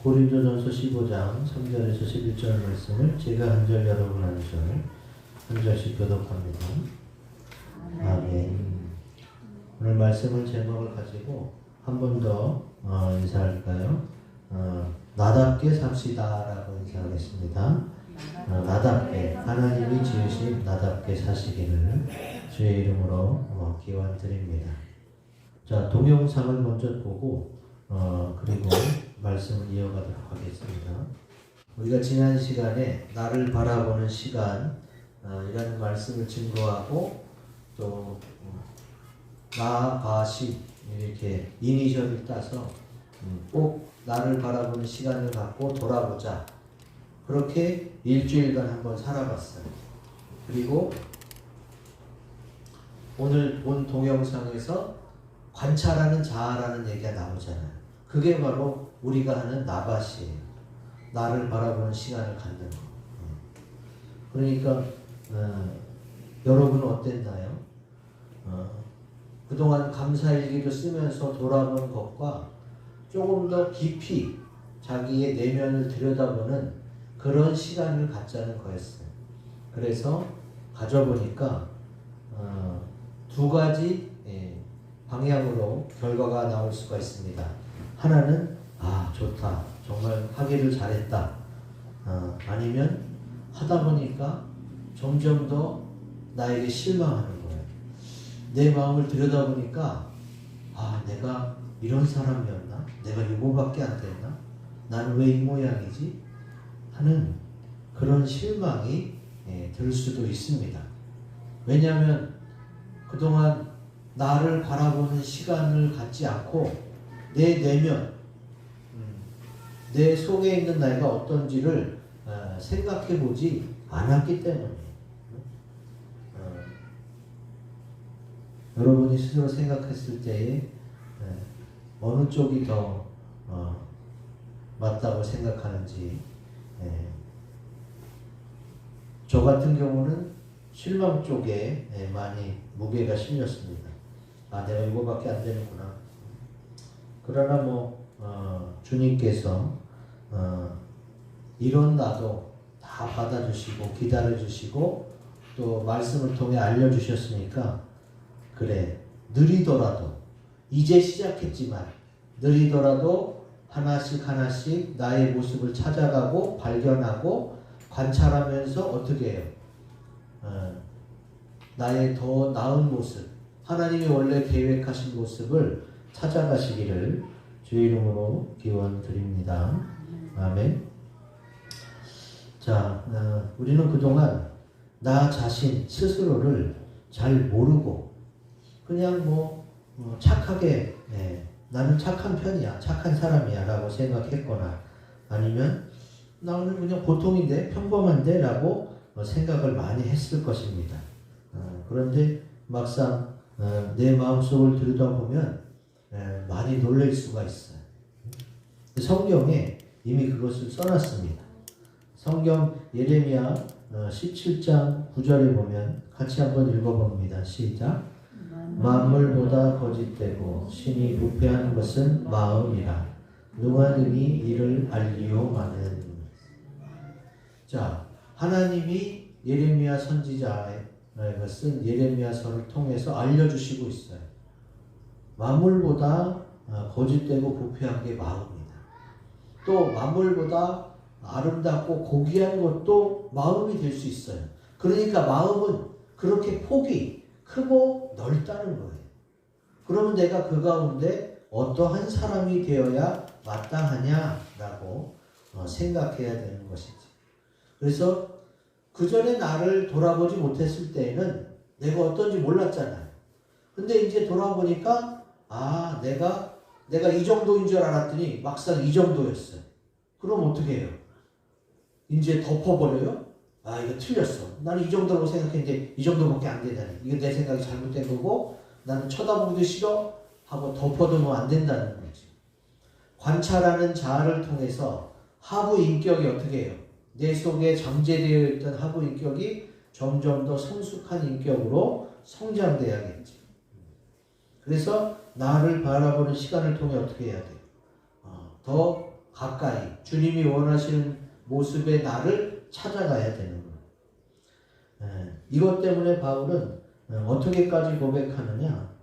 고린도전서 15장 3절에서 11절 말씀을 제가 한 절 여러분 한 절, 한 절씩 교독합니다. 아멘. 오늘 말씀을 제목을 가지고 한 번 더 인사할까요? 나답게 삽시다 라고 인사하겠습니다. 나답게, 하나님이 지으신 나답게 사시기를 주의 이름으로 기원 드립니다. 자, 동영상을 먼저 보고 그리고 말씀을 이어가도록 하겠습니다. 우리가 지난 시간에 나를 바라보는 시간 이라는 말씀을 증거하고 또 나아가시 이렇게 이니셜을 따서 꼭 나를 바라보는 시간을 갖고 돌아보자. 그렇게 일주일간 한번 살아봤어요. 그리고 오늘 본 동영상에서 관찰하는 자아라는 얘기가 나오잖아요. 그게 바로 우리가 하는 나밭이에요. 나를 바라보는 시간을 갖는 거. 그러니까 여러분은 어땠나요? 그동안 감사일기를 쓰면서 돌아본 것과 조금 더 깊이 자기의 내면을 들여다보는 그런 시간을 갖자는 거였어요. 그래서 가져보니까 두 가지 방향으로 결과가 나올 수가 있습니다. 하나는 좋다, 정말 하기를 잘했다. 아니면 하다 보니까 점점 더 나에게 실망하는 거예요. 내 마음을 들여다보니까 내가 이런 사람이었나? 내가 이거밖에 안 됐나? 나는 왜 이 모양이지? 하는 그런 실망이 들 수도 있습니다. 왜냐하면 그동안 나를 바라보는 시간을 갖지 않고 내 내면, 내 속에 있는 나이가 어떤지를 생각해 보지 않았기 때문에 여러분이 스스로 생각했을 때에 어느 쪽이 더 맞다고 생각하는지 저 같은 경우는 실망 쪽에 많이 무게가 실렸습니다. 내가 이거밖에 안 되는구나. 그러나 주님께서 이런 나도 다 받아주시고 기다려주시고 또 말씀을 통해 알려주셨으니까 그래, 느리더라도 이제 시작했지만 느리더라도 하나씩 나의 모습을 찾아가고 발견하고 관찰하면서 어떻게 해요? 나의 더 나은 모습, 하나님이 원래 계획하신 모습을 찾아가시기를 주의 이름으로 기원 드립니다. 아멘. 자, 우리는 그동안 나 자신 스스로를 잘 모르고 그냥 착하게 나는 착한 편이야, 착한 사람이야 라고 생각했거나 아니면 나는 그냥 보통인데 평범한데 라고 생각을 많이 했을 것입니다. 그런데 막상 내 마음속을 들여다보면 많이 놀랄 수가 있어요. 성경에 이미 그것을 써놨습니다. 성경 예레미야 17장 9절에 보면 같이 한번 읽어봅니다. 시작. 만물보다 거짓되고 신이 부패한 것은 마음이라 누가 능히 이를 알리오마는. 자, 하나님이 예레미야 선지자의 쓴 예레미야서를 통해서 알려주시고 있어요. 만물보다 거짓되고 부패한 게 마음이다. 또 만물보다 아름답고 고귀한 것도 마음이 될 수 있어요. 그러니까 마음은 그렇게 폭이 크고 넓다는 거예요. 그러면 내가 그 가운데 어떠한 사람이 되어야 마땅하냐라고 생각해야 되는 것이지. 그래서 그 전에 나를 돌아보지 못했을 때에는 내가 어떤지 몰랐잖아요. 근데 이제 돌아보니까 내가 이 정도인 줄 알았더니 막상 이 정도였어요. 그럼 어떻게 해요? 이제 덮어버려요? 이거 틀렸어. 나는 이 정도라고 생각했는데 이 정도밖에 안 되다니. 이거 내 생각이 잘못된 거고 나는 쳐다보기도 싫어 하고 덮어두면 안 된다는 거지. 관찰하는 자아를 통해서 하부 인격이 어떻게 해요? 내 속에 잠재되어 있던 하부 인격이 점점 더 성숙한 인격으로 성장돼야겠지. 그래서 나를 바라보는 시간을 통해 어떻게 해야 돼요? 더 가까이 주님이 원하시는 모습의 나를 찾아가야 되는 거예요. 이것 때문에 바울은 어떻게까지 고백하느냐?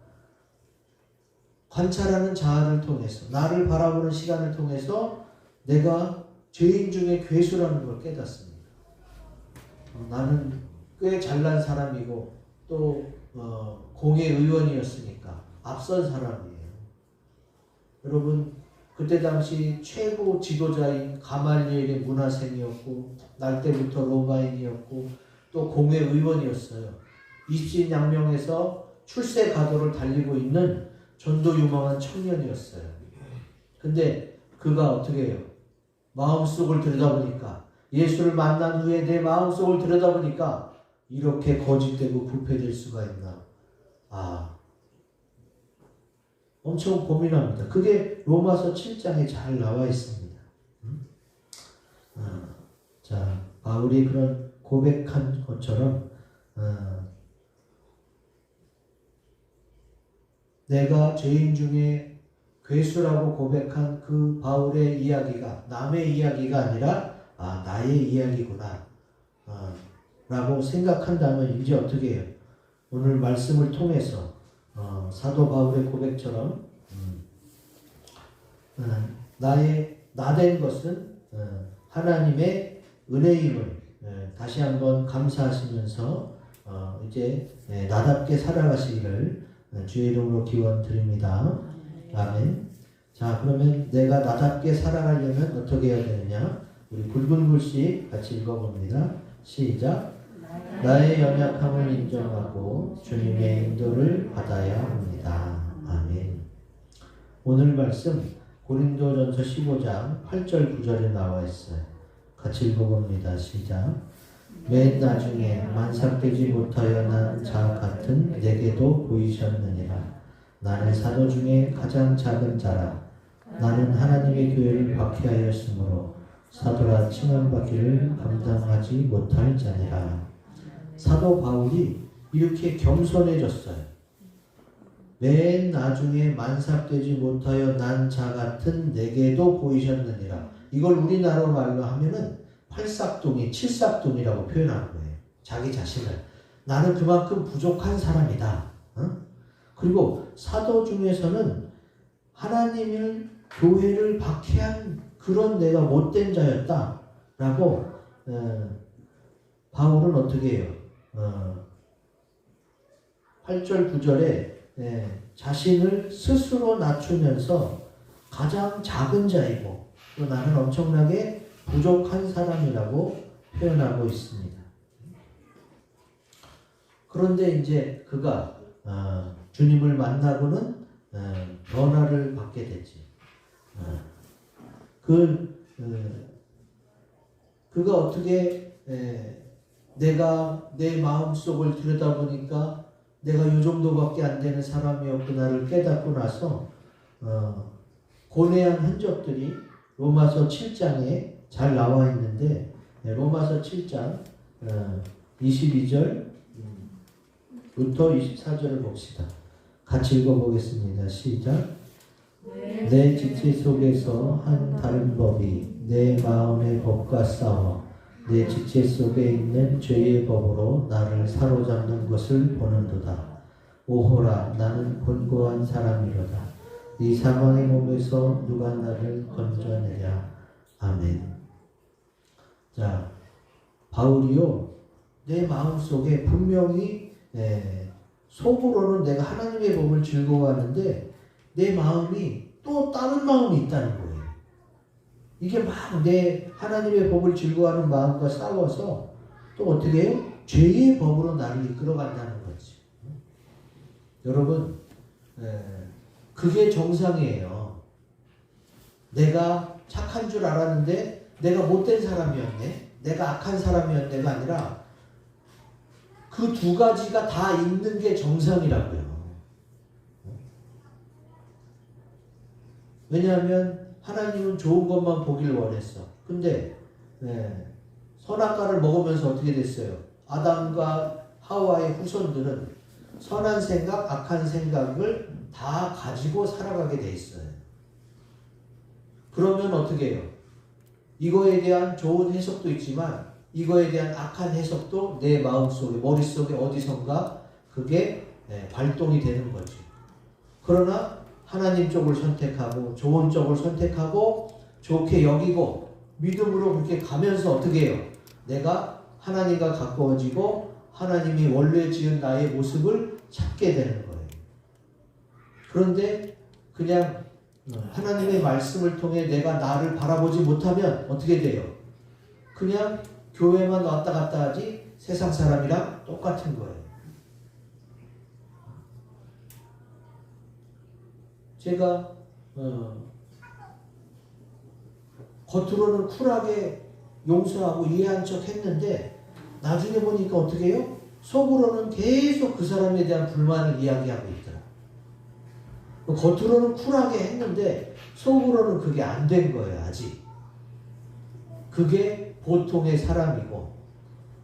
관찰하는 자아를 통해서, 나를 바라보는 시간을 통해서 내가 죄인 중에 괴수라는 걸 깨닫습니다. 나는 꽤 잘난 사람이고 또 공회 의원이었으니까 앞선 사람이에요. 여러분, 그때 당시 최고 지도자인 가말리엘의 문화생이었고 날 때부터 로마인이었고 또 공회 의원이었어요. 입신양명에서 출세 가도를 달리고 있는 전도 유망한 청년이었어요. 근데 그가 어떻게 해요? 마음속을 들여다보니까, 예수를 만난 후에 내 마음속을 들여다보니까 이렇게 거짓되고 부패될 수가 있나? 엄청 고민합니다. 그게 로마서 7장에 잘 나와 있습니다. 자, 바울이 그런 고백한 것처럼 내가 죄인 중에 괴수라고 고백한 그 바울의 이야기가 남의 이야기가 아니라 나의 이야기구나 라고 생각한다면 이제 어떻게 해요? 오늘 말씀을 통해서 사도 바울의 고백처럼 나된 것은 하나님의 은혜임을 다시 한번 감사하시면서 이제 나답게 살아가시기를 주의 이름으로 기원 드립니다. 아멘. 자, 그러면 내가 나답게 살아가려면 어떻게 해야 되느냐? 우리 굵은 글씨 같이 읽어봅니다. 시작. 나의 연약함을 인정하고 주님의 인도를 받아야 합니다. 아멘. 오늘 말씀 고린도전서 15장 8절 9절에 나와 있어요. 같이 읽어봅니다. 시작. 맨 나중에 만삭되지 못하여 난 자 같은 내게도 보이셨느니라. 나는 사도 중에 가장 작은 자라. 나는 하나님의 교회를 박해하였으므로 사도라 칭함받기를 감당하지 못할 자니라. 사도 바울이 이렇게 겸손해졌어요. 맨 나중에 만삭되지 못하여 난 자 같은 내게도 보이셨느니라. 이걸 우리나라 말로 하면은 팔싹둥이, 칠싹둥이라고 표현하는 거예요. 자기 자신을. 나는 그만큼 부족한 사람이다. 그리고 사도 중에서는 하나님을, 교회를 박해한 그런 내가 못된 자였다. 라고 바울은 어떻게 해요? 8절 9절에 자신을 스스로 낮추면서 가장 작은 자이고 또 나는 엄청나게 부족한 사람이라고 표현하고 있습니다. 그런데 이제 그가 주님을 만나고는 변화를 받게 되지. 그가 어떻게 내가 내 마음속을 들여다보니까 내가 이 정도밖에 안 되는 사람이었구나를 깨닫고 나서 고뇌한 흔적들이 로마서 7장에 잘 나와 있는데 로마서 7장 22절부터 24절을 봅시다. 같이 읽어보겠습니다. 시작. 내 지체 속에서 한 다른 법이 내 마음의 법과 싸워 내 지체 속에 있는 죄의 법으로 나를 사로잡는 것을 보는도다. 오호라, 나는 곤고한 사람이로다. 이 사망의 몸에서 누가 나를 건져내랴. 아멘. 자, 바울이요, 내 마음속에 분명히 속으로는 내가 하나님의 법을 즐거워하는데 내 마음이 또 다른 마음이 있다는 거예요. 이게 막 내 하나님의 법을 즐거워하는 마음과 싸워서 또 어떻게 해요? 죄의 법으로 나를 이끌어간다는 거지. 여러분, 그게 정상이에요. 내가 착한 줄 알았는데 내가 못된 사람이었네, 내가 악한 사람이었네가 아니라 그 두 가지가 다 있는 게 정상이라고요. 왜냐하면 하나님은 좋은 것만 보길 원했어. 근데 선악과를 먹으면서 어떻게 됐어요? 아담과 하와의 후손들은 선한 생각, 악한 생각을 다 가지고 살아가게 돼 있어요. 그러면 어떻게 해요? 이거에 대한 좋은 해석도 있지만 이거에 대한 악한 해석도 내 마음속에 머릿속에 어디선가 그게 발동이 되는 거지. 그러나 하나님 쪽을 선택하고 좋은 쪽을 선택하고 좋게 여기고 믿음으로 그렇게 가면서 어떻게 해요? 내가 하나님과 가까워지고 하나님이 원래 지은 나의 모습을 찾게 되는 거예요. 그런데 그냥 하나님의 말씀을 통해 내가 나를 바라보지 못하면 어떻게 돼요? 그냥 교회만 왔다 갔다 하지 세상 사람이랑 똑같은 거예요. 제가 겉으로는 쿨하게 용서하고 이해한 척 했는데 나중에 보니까 어떻게 해요? 속으로는 계속 그 사람에 대한 불만을 이야기하고 있더라. 겉으로는 쿨하게 했는데 속으로는 그게 안 된 거예요. 아직. 그게 보통의 사람이고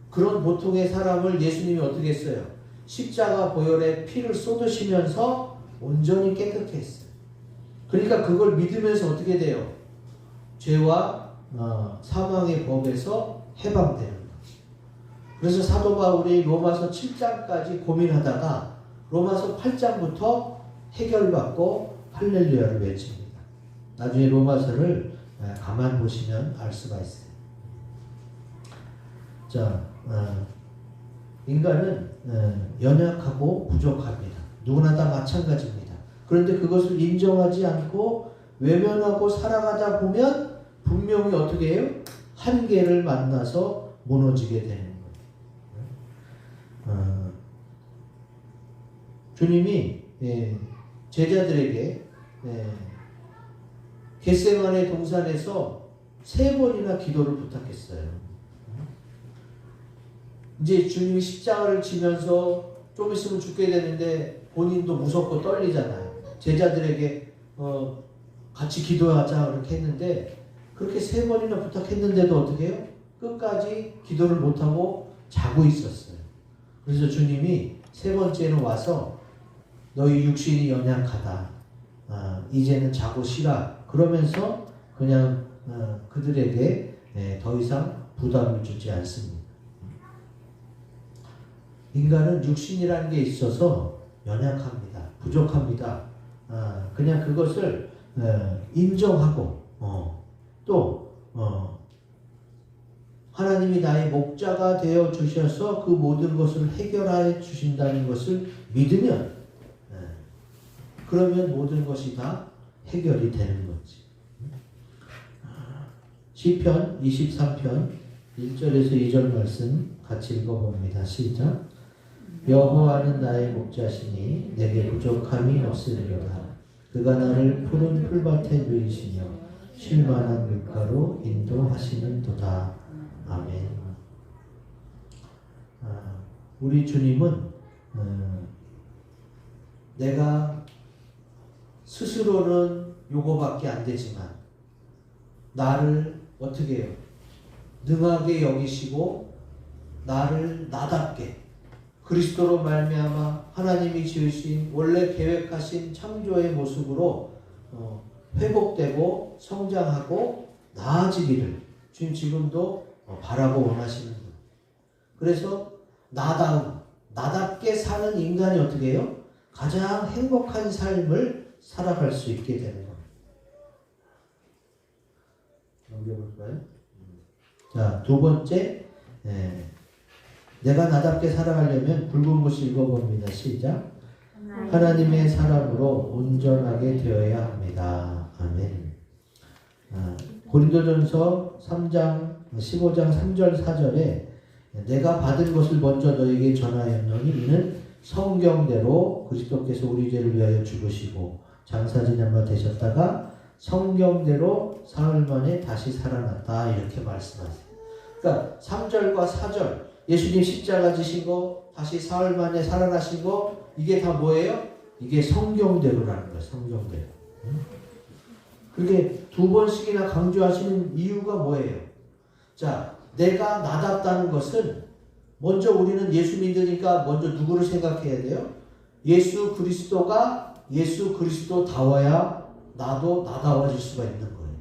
그런 보통의 사람을 예수님이 어떻게 했어요? 십자가 보혈에 피를 쏟으시면서 온전히 깨끗게 했어요. 그러니까 그걸 믿으면서 어떻게 돼요? 죄와 사망의 법에서 해방되는 거죠. 그래서 사도 바울이 로마서 7장까지 고민하다가 로마서 8장부터 해결받고 할렐루야를 외칩니다. 나중에 로마서를 가만 보시면 알 수가 있어요. 자, 인간은 연약하고 부족합니다. 누구나 다 마찬가지입니다. 그런데 그것을 인정하지 않고 외면하고 살아가다 보면 분명히 어떻게 해요? 한계를 만나서 무너지게 되는 거예요. 주님이 제자들에게 겟세마네 동산에서 3번이나 기도를 부탁했어요. 이제 주님이 십자가를 지면서 좀 있으면 죽게 되는데 본인도 무섭고 떨리잖아요. 제자들에게 같이 기도하자 그렇게 했는데 그렇게 3번이나 부탁했는데도 어떻게 해요? 끝까지 기도를 못하고 자고 있었어요. 그래서 주님이 3번째는 와서 너희 육신이 연약하다. 이제는 자고 쉬라. 그러면서 그냥 그들에게 더 이상 부담을 주지 않습니다. 인간은 육신이라는 게 있어서 연약합니다. 부족합니다. 그냥 그것을 인정하고 또 하나님이 나의 목자가 되어 주셔서 그 모든 것을 해결해 주신다는 것을 믿으면 그러면 모든 것이 다 해결이 되는 거지. 시편 23편 1절에서 2절 말씀 같이 읽어봅니다. 시작. 여호와는 나의 목자시니 내게 부족함이 없으리로다. 그가 나를 푸른 풀밭에 누이시며 쉴 만한 물가로 인도하시는도다. 아멘. 우리 주님은 내가 스스로는 요거밖에 안 되지만 나를 어떻게 해요? 능하게 여기시고 나를 나답게 그리스도로 말미암아 하나님이 지으신 원래 계획하신 창조의 모습으로 회복되고 성장하고 나아지기를 주님 지금도 바라고 원하시는 거예요. 그래서 나답게 사는 인간이 어떻게 해요? 가장 행복한 삶을 살아갈 수 있게 되는 거예요. 넘겨볼까요? 자, 2번째 내가 나답게 살아가려면 굵은 글씨 읽어봅니다. 시작. 하나님의 사람으로 온전하게 되어야 합니다. 아멘. 고린도전서 3장 15장 3절 4절에 내가 받은 것을 먼저 너에게 전하였노니 이는 성경대로 그리스도께서 우리 죄를 위하여 죽으시고 장사지년마 되셨다가 성경대로 사흘 만에 다시 살아났다 이렇게 말씀하세요. 그러니까 3절과 4절 예수님 십자가 지신 거 다시 사흘 만에 살아나신 거 이게 다 뭐예요? 이게 성경대로라는 거예요. 성경대로. 그게 2번씩이나 강조하시는 이유가 뭐예요? 자, 내가 나답다는 것은 먼저 우리는 예수 믿으니까 먼저 누구를 생각해야 돼요? 예수 그리스도가 예수 그리스도다워야 나도 나다워질 수가 있는 거예요.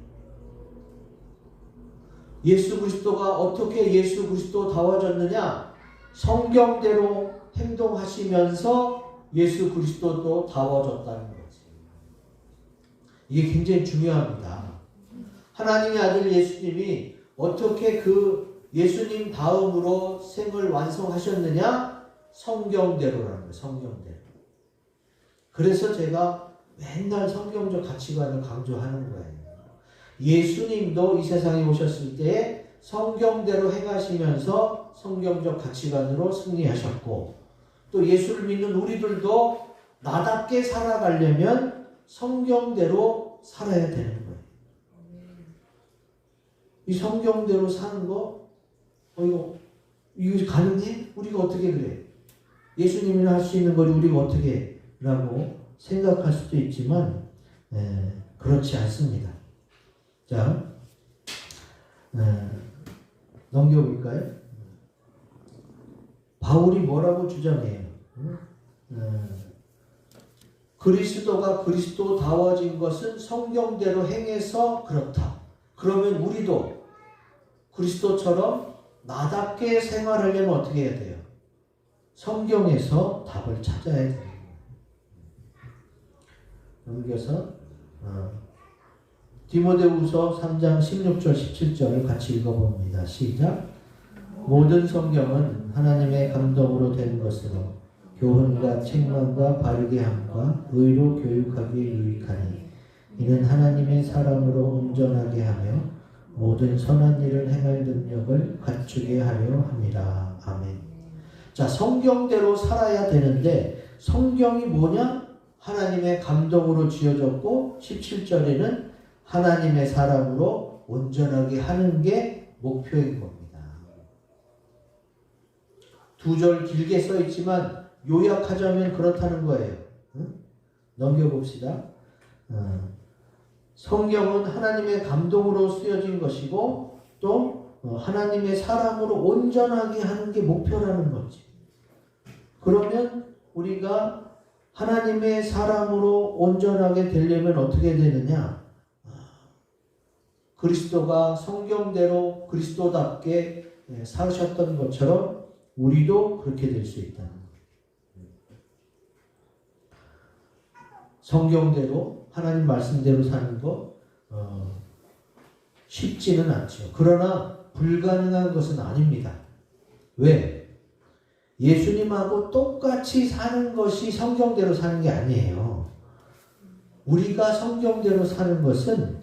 예수 그리스도가 어떻게 예수 그리스도다워졌느냐? 성경대로 행동하시면서 예수 그리스도도 다워졌다는 거지. 이게 굉장히 중요합니다. 하나님의 아들 예수님이 어떻게 그 예수님 다음으로 생을 완성하셨느냐? 성경대로라는 거예요. 성경대로. 그래서 제가 맨날 성경적 가치관을 강조하는 거예요. 예수님도 이 세상에 오셨을 때 성경대로 행하시면서 성경적 가치관으로 승리하셨고, 또 예수를 믿는 우리들도 나답게 살아가려면 성경대로 살아야 되는 거예요. 이 성경대로 사는 거, 이거 가능해? 우리가 어떻게 그래? 예수님이나 할 수 있는 걸 우리가 어떻게 해? 라고 생각할 수도 있지만 그렇지 않습니다. 자, 넘겨볼까요? 바울이 뭐라고 주장해요? 그리스도가 그리스도다워진 것은 성경대로 행해서 그렇다. 그러면 우리도 그리스도처럼 나답게 생활하려면 어떻게 해야 돼요? 성경에서 답을 찾아야 돼요. 넘겨서 디모데후서 3장 16절 17절을 같이 읽어봅니다. 시작. 모든 성경은 하나님의 감동으로 된 것으로 교훈과 책망과 바르게 함과 의로 교육하기에 유익하니 이는 하나님의 사람으로 온전하게 하며 모든 선한 일을 행할 능력을 갖추게 하려 함이라. 아멘. 자, 성경대로 살아야 되는데 성경이 뭐냐? 하나님의 감동으로 지어졌고 17절에는 하나님의 사람으로 온전하게 하는 게 목표인 겁니다. 두 절 길게 써 있지만 요약하자면 그렇다는 거예요. 넘겨봅시다. 성경은 하나님의 감동으로 쓰여진 것이고 또 하나님의 사람으로 온전하게 하는 게 목표라는 거지. 그러면 우리가 하나님의 사람으로 온전하게 되려면 어떻게 되느냐? 그리스도가 성경대로 그리스도답게 사셨던 것처럼 우리도 그렇게 될 수 있다는 거예요. 성경대로 하나님 말씀대로 사는 거 쉽지는 않죠. 그러나 불가능한 것은 아닙니다. 왜? 예수님하고 똑같이 사는 것이 성경대로 사는 게 아니에요. 우리가 성경대로 사는 것은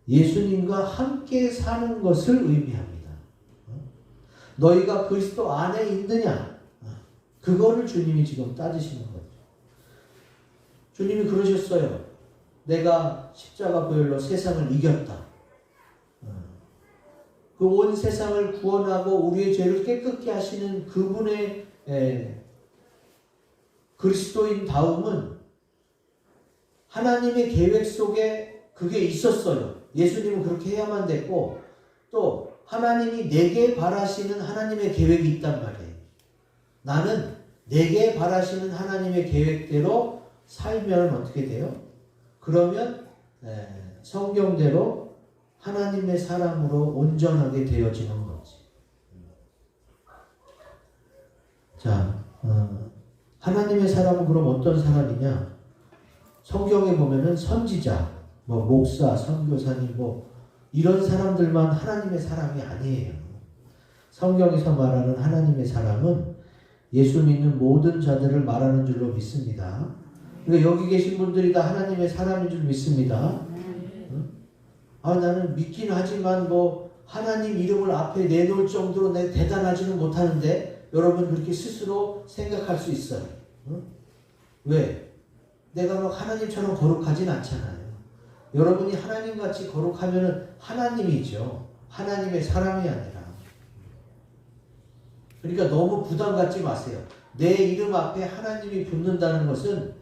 예수님과 함께 사는 것을 의미합니다. 너희가 그리스도 안에 있느냐? 그거를 주님이 지금 따지시는 거죠. 주님이 그러셨어요. 내가 십자가 보혈로 세상을 이겼다. 그 온 세상을 구원하고 우리의 죄를 깨끗게 하시는 그분의 그리스도인 다움은 하나님의 계획 속에 그게 있었어요. 예수님은 그렇게 해야만 됐고 또 하나님이 내게 바라시는 하나님의 계획이 있단 말이에요. 나는 내게 바라시는 하나님의 계획대로 살면 어떻게 돼요? 그러면 성경대로 하나님의 사람으로 온전하게 되어지는 거지. 자, 하나님의 사람은 그럼 어떤 사람이냐? 성경에 보면은 선지자, 목사, 선교사님, 이런 사람들만 하나님의 사람이 아니에요. 성경에서 말하는 하나님의 사람은 예수 믿는 모든 자들을 말하는 줄로 믿습니다. 그러니까 여기 계신 분들이 다 하나님의 사람인 줄 믿습니다. 나는 믿긴 하지만 하나님 이름을 앞에 내놓을 정도로 내가 대단하지는 못하는데 여러분 그렇게 스스로 생각할 수 있어요. 왜? 내가 막 하나님처럼 거룩하진 않잖아요. 여러분이 하나님같이 거룩하면 하나님이죠. 하나님의 사람이 아니라. 그러니까 너무 부담 갖지 마세요. 내 이름 앞에 하나님이 붙는다는 것은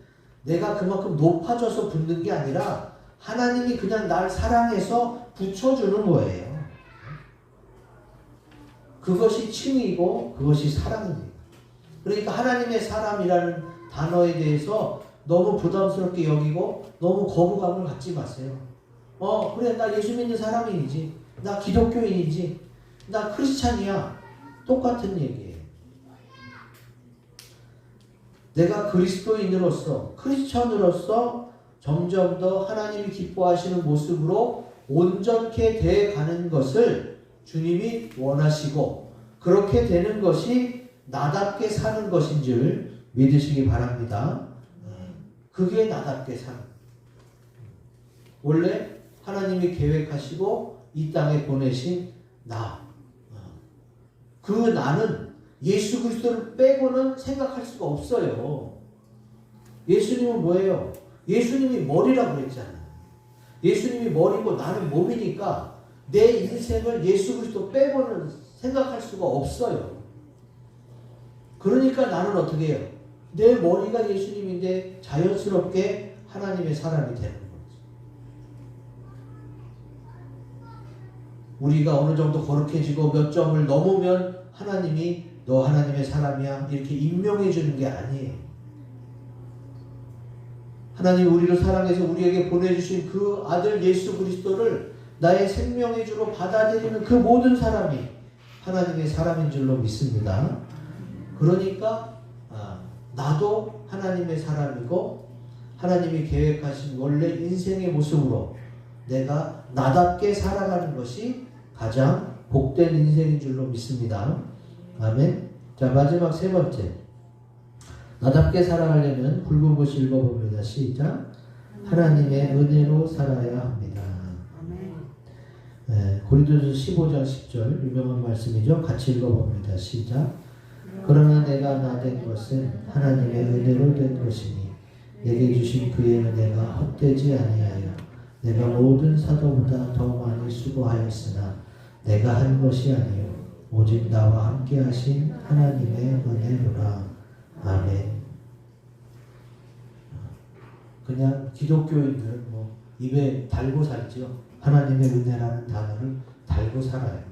내가 그만큼 높아져서 붙는 게 아니라 하나님이 그냥 날 사랑해서 붙여주는 거예요. 그것이 칭이고 그것이 사랑입니다. 그러니까 하나님의 사람이라는 단어에 대해서 너무 부담스럽게 여기고 너무 거부감을 갖지 마세요. 그래 나 예수 믿는 사람이지. 나 기독교인이지. 나 크리스찬이야. 똑같은 얘기예요. 내가 그리스도인으로서, 크리스천으로서 점점 더 하나님이 기뻐하시는 모습으로 온전케 돼가는 것을 주님이 원하시고, 그렇게 되는 것이 나답게 사는 것인 줄 믿으시기 바랍니다. 그게 나답게 사는. 원래 하나님이 계획하시고 이 땅에 보내신 나. 그 나는 예수 그리스도를 빼고는 생각할 수가 없어요. 예수님은 뭐예요? 예수님이 머리라고 그랬잖아요. 예수님이 머리고 나는 몸이니까 내 인생을 예수 그리스도 빼고는 생각할 수가 없어요. 그러니까 나는 어떻게 해요? 내 머리가 예수님인데 자연스럽게 하나님의 사람이 되는 거죠. 우리가 어느 정도 거룩해지고 몇 점을 넘으면 하나님이 너 하나님의 사람이야 이렇게 임명해 주는 게 아니에요. 하나님이 우리를 사랑해서 우리에게 보내주신 그 아들 예수 그리스도를 나의 생명의 주로 받아들이는 그 모든 사람이 하나님의 사람인 줄로 믿습니다. 그러니까 나도 하나님의 사람이고 하나님이 계획하신 원래 인생의 모습으로 내가 나답게 살아가는 것이 가장 복된 인생인 줄로 믿습니다. 아멘. 자, 마지막 세 번째. 나답게 살아가려면 굵은 글 읽어봅니다. 시작. 하나님의 은혜로 살아야 합니다. 고린도전서 15장 10절 유명한 말씀이죠. 같이 읽어봅니다. 시작. 그러나 내가 나 된 것은 하나님의 은혜로 된 것이니 내게 주신 그의 은혜가 헛되지 아니하여 내가 모든 사도보다 더 많이 수고하였으나 내가 한 것이 아니요 오직 나와 함께 하신 하나님의 은혜로라. 아멘. 그냥 기독교인들은 뭐 입에 달고 살죠. 하나님의 은혜라는 단어를 달고 살아요.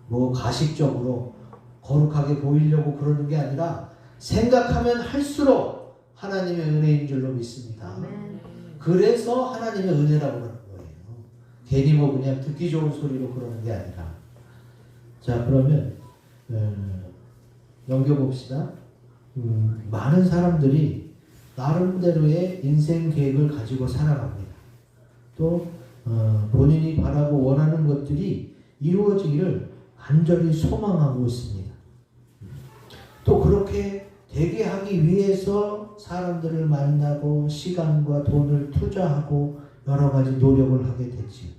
뭐 가식적으로 거룩하게 보이려고 그러는 게 아니라 생각하면 할수록 하나님의 은혜인 줄로 믿습니다. 그래서 하나님의 은혜라고 그러는 거예요. 괜히 뭐 그냥 듣기 좋은 소리로 그러는 게 아니라. 자, 그러면 넘겨봅시다. 많은 사람들이 나름대로의 인생 계획을 가지고 살아갑니다. 또 본인이 바라고 원하는 것들이 이루어지기를 간절히 소망하고 있습니다. 또 그렇게 되게 하기 위해서 사람들을 만나고 시간과 돈을 투자하고 여러 가지 노력을 하게 되지.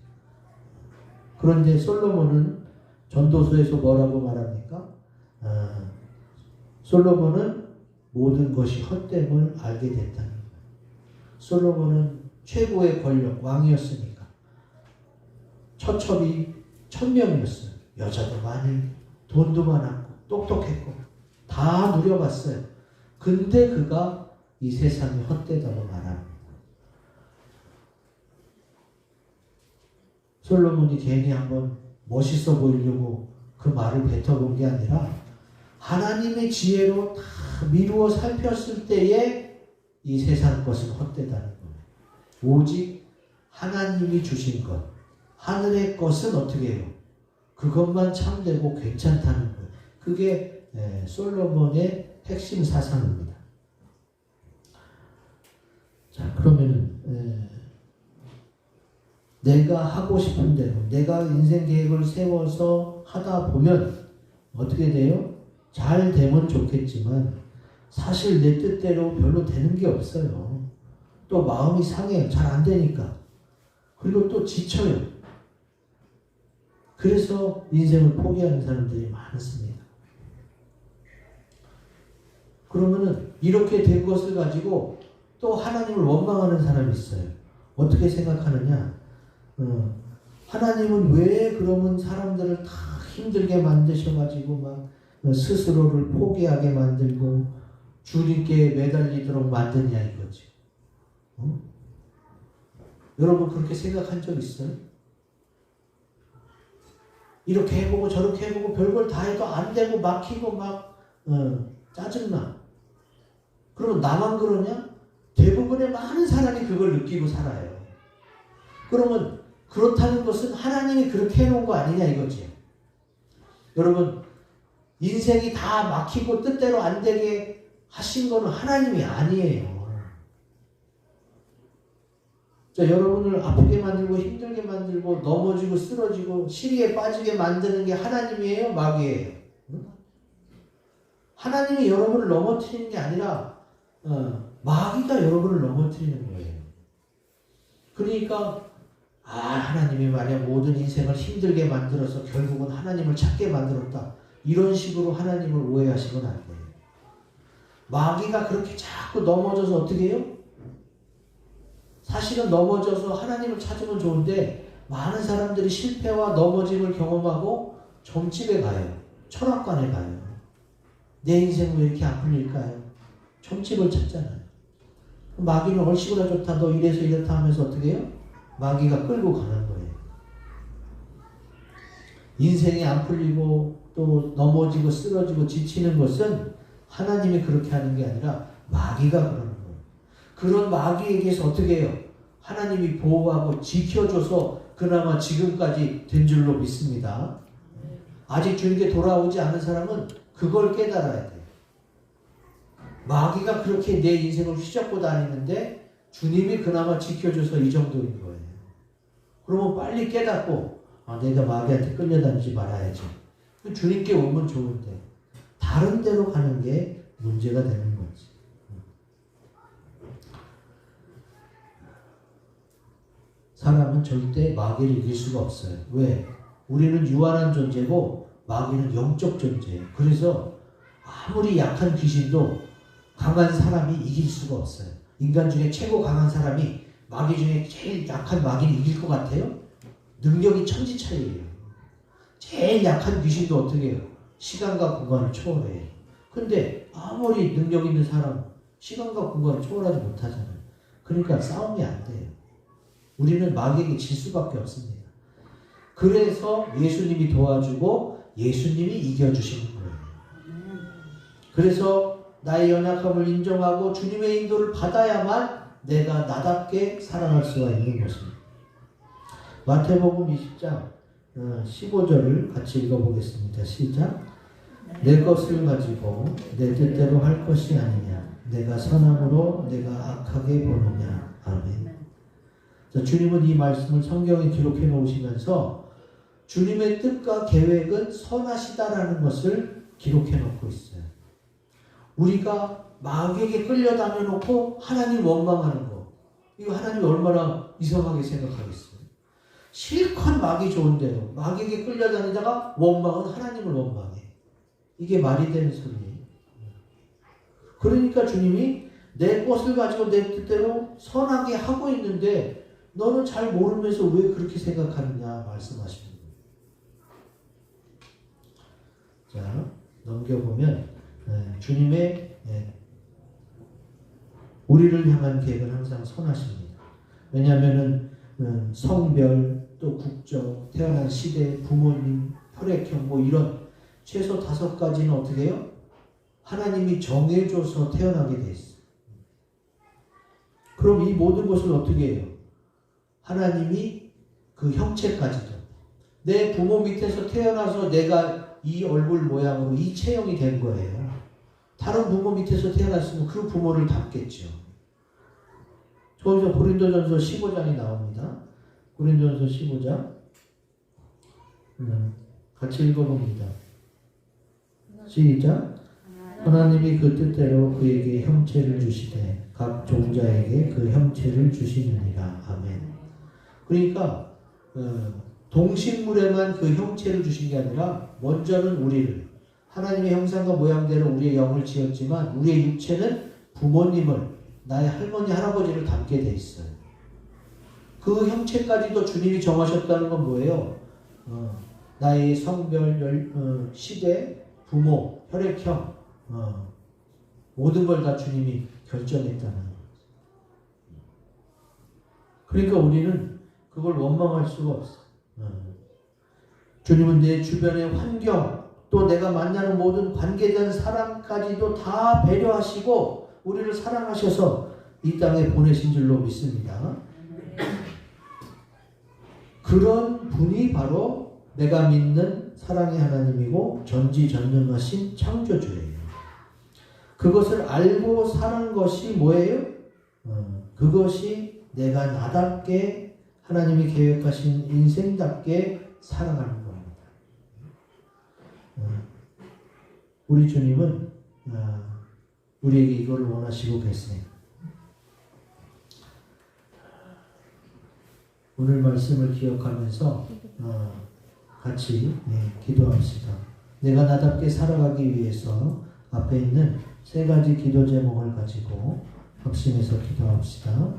그런데 솔로몬은 전도서에서 뭐라고 말합니까? 솔로몬은 모든 것이 헛됨을 알게 됐다는 거예요. 솔로몬은 최고의 권력, 왕이었으니까. 처첩이 1000명이었어요. 여자도 많이, 돈도 많았고, 똑똑했고, 다 누려봤어요. 근데 그가 이 세상이 헛되다고 말합니다. 솔로몬이 괜히 한번 멋있어 보이려고 그 말을 뱉어본 게 아니라 하나님의 지혜로 다 미루어 살폈을 때에 이 세상 것은 헛되다는 거예요. 오직 하나님이 주신 것, 하늘의 것은 어떻게 해요? 그것만 참되고 괜찮다는 거예요. 그게 솔로몬의 핵심 사상입니다. 자, 그러면은 내가 하고 싶은 대로 내가 인생 계획을 세워서 하다 보면 어떻게 돼요? 잘 되면 좋겠지만 사실 내 뜻대로 별로 되는 게 없어요. 또 마음이 상해요. 잘 안 되니까. 그리고 또 지쳐요. 그래서 인생을 포기하는 사람들이 많습니다. 그러면은 이렇게 된 것을 가지고 또 하나님을 원망하는 사람이 있어요. 어떻게 생각하느냐? 하나님은 왜 그러면 사람들을 다 힘들게 만드셔가지고 막 스스로를 포기하게 만들고 주님께 매달리도록 만드냐 이거지. 여러분 그렇게 생각한 적 있어요? 이렇게 해보고 저렇게 해보고 별걸 다 해도 안 되고 막히고 막 짜증나. 그러면 나만 그러냐? 대부분의 많은 사람이 그걸 느끼고 살아요. 그러면 그렇다는 것은 하나님이 그렇게 해놓은 거 아니냐 이거지. 여러분, 인생이 다 막히고 뜻대로 안 되게 하신 거는 하나님이 아니에요. 자, 여러분을 아프게 만들고 힘들게 만들고 넘어지고 쓰러지고 시리에 빠지게 만드는 게 하나님이에요? 마귀예요? 하나님이 여러분을 넘어뜨리는 게 아니라 마귀가 여러분을 넘어뜨리는 거예요. 그러니까 하나님이 만약 모든 인생을 힘들게 만들어서 결국은 하나님을 찾게 만들었다. 이런 식으로 하나님을 오해하시면 안 돼요. 마귀가 그렇게 자꾸 넘어져서 어떻게 해요? 사실은 넘어져서 하나님을 찾으면 좋은데 많은 사람들이 실패와 넘어짐을 경험하고 점집에 가요. 철학관에 가요. 내 인생 왜 이렇게 아픈 일까요? 점집을 찾잖아요. 마귀는 얼씨구나 좋다. 너 이래서 이렇다 하면서 어떻게 해요? 마귀가 끌고 가는 거예요. 인생이 안 풀리고 또 넘어지고 쓰러지고 지치는 것은 하나님이 그렇게 하는 게 아니라 마귀가 그러는 거예요. 그런 마귀에게서 어떻게 해요? 하나님이 보호하고 지켜줘서 그나마 지금까지 된 줄로 믿습니다. 아직 주님께 돌아오지 않은 사람은 그걸 깨달아야 돼요. 마귀가 그렇게 내 인생을 휘젓고 다니는데 주님이 그나마 지켜줘서 이 정도인 거예요. 그러면 빨리 깨닫고 내가 마귀한테 끌려다니지 말아야지. 주님께 오면 좋은데 다른 데로 가는 게 문제가 되는 거지. 사람은 절대 마귀를 이길 수가 없어요. 왜? 우리는 유한한 존재고 마귀는 영적 존재예요. 그래서 아무리 약한 귀신도 강한 사람이 이길 수가 없어요. 인간 중에 최고 강한 사람이 마귀 중에 제일 약한 마귀를 이길 것 같아요? 능력이 천지 차이예요. 제일 약한 귀신도 어떻게 해요? 시간과 공간을 초월해요. 근데 아무리 능력 있는 사람 시간과 공간을 초월하지 못하잖아요. 그러니까 싸움이 안 돼요. 우리는 마귀에게 질 수밖에 없습니다. 그래서 예수님이 도와주고 예수님이 이겨주시는 거예요. 그래서 나의 연약함을 인정하고 주님의 인도를 받아야만 내가 나답게 살아갈 수가 있는 것입니다. 마태복음 20장 15절을 같이 읽어보겠습니다. 시작. 내 것을 가지고 내 뜻대로 할 것이 아니냐. 내가 선함으로 내가 악하게 보느냐. 아멘. 자, 주님은 이 말씀을 성경에 기록해 놓으시면서 주님의 뜻과 계획은 선하시다라는 것을 기록해 놓고 있어요. 우리가 마귀에게 끌려다녀 놓고 하나님 원망하는 거, 이거 하나님이 얼마나 이상하게 생각하겠어요. 실컷 마귀 좋은데요. 마귀에게 끌려다니다가 원망은 하나님을 원망해. 이게 말이 되는 소리예요. 그러니까 주님이 내 것을 가지고 내 뜻대로 선하게 하고 있는데 너는 잘 모르면서 왜 그렇게 생각하느냐 말씀하십니다. 자, 넘겨보면 주님의 우리를 향한 계획은 항상 선하십니다. 왜냐하면 성별, 또 국적, 태어난 시대, 부모님, 혈액형 뭐 이런 최소 5가지는 어떻게 해요? 하나님이 정해줘서 태어나게 돼 있어요. 그럼 이 모든 것을 어떻게 해요? 하나님이 그 형체까지도 내 부모 밑에서 태어나서 내가 이 얼굴 모양으로 이 체형이 된 거예요. 다른 부모 밑에서 태어났으면 그 부모를 닮겠죠. 거기서 고린도전서 15장이 나옵니다. 고린도전서 15장 같이 읽어봅니다. 시작. 하나님이 그 뜻대로 그에게 형체를 주시되 각 종자에게 그 형체를 주시느니라. 아멘. 그러니까 동식물에만 그 형체를 주신 게 아니라 먼저는 우리를 하나님의 형상과 모양대로 우리의 영을 지었지만 우리의 육체는 부모님을 나의 할머니 할아버지를 닮게 돼 있어요. 그 형체까지도 주님이 정하셨다는 건 뭐예요? 나의 성별, 시대, 부모, 혈액형 모든 걸 다 주님이 결정했다는 거예요. 그러니까 우리는 그걸 원망할 수가 없어요. 주님은 내 주변의 환경 또 내가 만나는 모든 관계된 사람까지도 다 배려하시고 우리를 사랑하셔서 이 땅에 보내신 줄로 믿습니다. 그런 분이 바로 내가 믿는 사랑의 하나님이고 전지전능하신 창조주예요. 그것을 알고 사는 것이 뭐예요? 그것이 내가 나답게 하나님이 계획하신 인생답게 살아가는 겁니다. 우리 주님은 우리에게 이걸 원하시고 계세요. 오늘 말씀을 기억하면서 같이 기도합시다. 내가 나답게 살아가기 위해서 앞에 있는 세 가지 기도 제목을 가지고 확신해서 기도합시다.